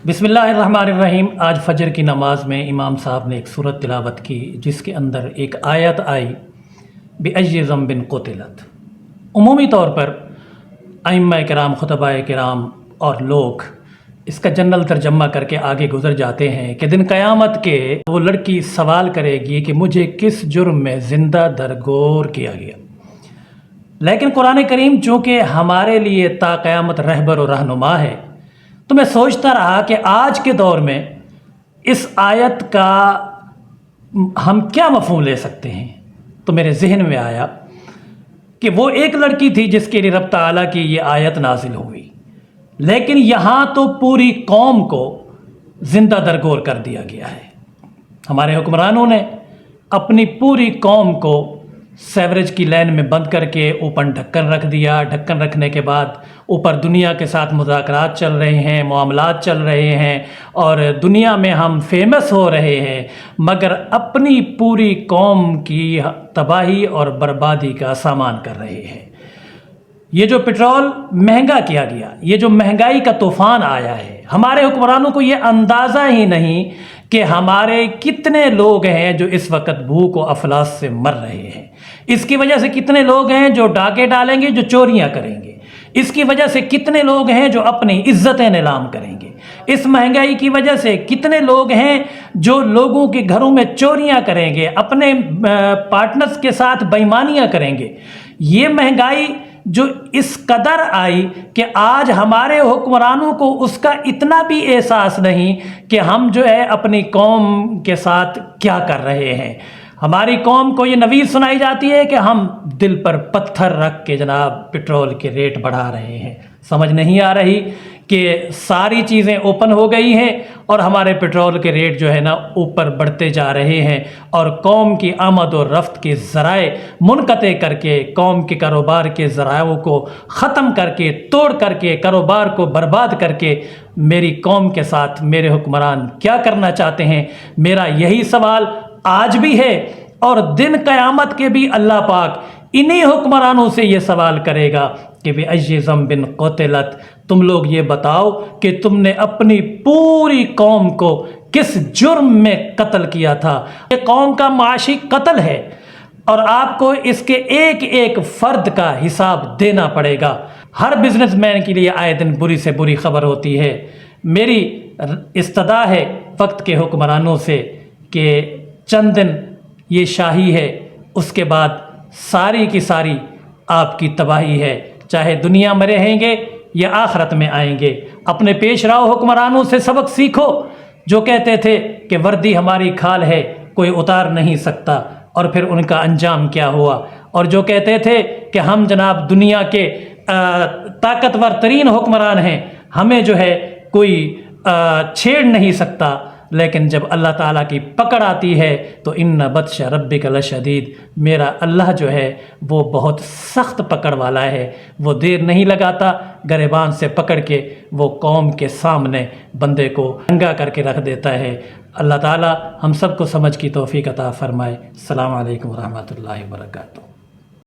बिस्मिल्लाहिर्रहमानिर्रहीम। आज फजर की नमाज में इमाम साहब ने एक सूरत तिलावत की जिसके अंदर एक आयत आई बिअय्यि ज़ंबिन क़ुतिलत। उमूमी तौर पर अइम्मा किराम, खुतबाए किराम और लोग इसका जनरल तर्जमा करके आगे गुजर जाते हैं कि दिन क़यामत के वो लड़की सवाल करेगी कि मुझे किस जुर्म में ज़िंदा दरगोर किया गया। लेकिन कुरान करीम चूँकि हमारे लिए ता क़यामत रहबर और रहनुमा है, तो मैं सोचता रहा कि आज के दौर में इस आयत का हम क्या मफ़हूम ले सकते हैं। तो मेरे जहन में आया कि वो एक लड़की थी जिसके लिए रब ताला की ये आयत नाजिल हुई, लेकिन यहाँ तो पूरी कौम को ज़िंदा दरगोर कर दिया गया है। हमारे हुक्मरानों ने अपनी पूरी कौम को सेवरेज की लाइन में बंद करके ऊपर ढक्कन रख दिया। ढक्कन रखने के बाद ऊपर दुनिया के साथ मुज़ाकरात चल रहे हैं, मामलात चल रहे हैं और दुनिया में हम फेमस हो रहे हैं, मगर अपनी पूरी कौम की तबाही और बर्बादी का सामान कर रहे हैं। ये जो पेट्रोल महंगा किया गया, ये जो महंगाई का तूफ़ान आया है, हमारे हुक्मरानों को ये अंदाज़ा ही नहीं कि हमारे कितने लोग हैं जो इस वक्त भूख और अफलास से मर रहे हैं। इसकी वजह से कितने लोग हैं जो डाके डालेंगे, जो चोरियां करेंगे। इसकी वजह से कितने लोग हैं जो अपनी इज्जतें नीलाम करेंगे। इस महंगाई की वजह से कितने लोग हैं जो लोगों के घरों में चोरियां करेंगे, अपने पार्टनर्स के साथ बेईमानियां करेंगे। ये महंगाई जो इस कदर आई कि आज हमारे हुक्मरानों को उसका इतना भी एहसास नहीं कि हम जो है अपनी कौम के साथ क्या कर रहे हैं। हमारी कौम को ये नवीज़ सुनाई जाती है कि हम दिल पर पत्थर रख के जनाब पेट्रोल के रेट बढ़ा रहे हैं। समझ नहीं आ रही कि सारी चीज़ें ओपन हो गई हैं और हमारे पेट्रोल के रेट जो है ना ऊपर बढ़ते जा रहे हैं और कौम की आमद और रफ्त के ज़राए मुनक़ते करके, कौम के कारोबार के ज़रायों को ख़त्म करके, तोड़ करके, कारोबार को बर्बाद करके मेरी कौम के साथ मेरे हुक्मरान क्या करना चाहते हैं। मेरा यही सवाल आज भी है और दिन क़यामत के भी अल्लाह पाक इन्हीं हुक्मरानों से ये सवाल करेगा कि बिअय्यि ज़ंबिन क़ुतिलत, तुम लोग ये बताओ कि तुमने अपनी पूरी कौम को किस जुर्म में कत्ल किया था। ये कौम का माशी कत्ल है और आपको इसके एक एक फ़र्द का हिसाब देना पड़ेगा। हर बिजनेसमैन के लिए आए दिन बुरी से बुरी खबर होती है। मेरी इस्तदा है वक्त के हुक्मरानों से कि चंद दिन ये शाही है, उसके बाद सारी की सारी आपकी तबाही है। चाहे दुनिया में रहेंगे या आखरत में आएंगे। अपने पेश राव हुक्मरानों से सबक सीखो जो कहते थे कि वर्दी हमारी खाल है, कोई उतार नहीं सकता, और फिर उनका अंजाम क्या हुआ। और जो कहते थे कि हम जनाब दुनिया के ताकतवर तरीन हुक्मरान हैं, हमें जो है कोई छेड़ नहीं सकता, लेकिन जब अल्लाह ताला की पकड़ आती है तो इन्ना बत्श रब्बिक लशदीद, मेरा अल्लाह जो है वो बहुत सख्त पकड़ वाला है। वो देर नहीं लगाता, गरेबान से पकड़ के वो कौम के सामने बंदे को नंगा करके रख देता है। अल्लाह ताला हम सबको समझ की तौफीक अता फरमाए। अस्सलामु अलैकुम व रहमतुल्लाहि व बरकातुहू।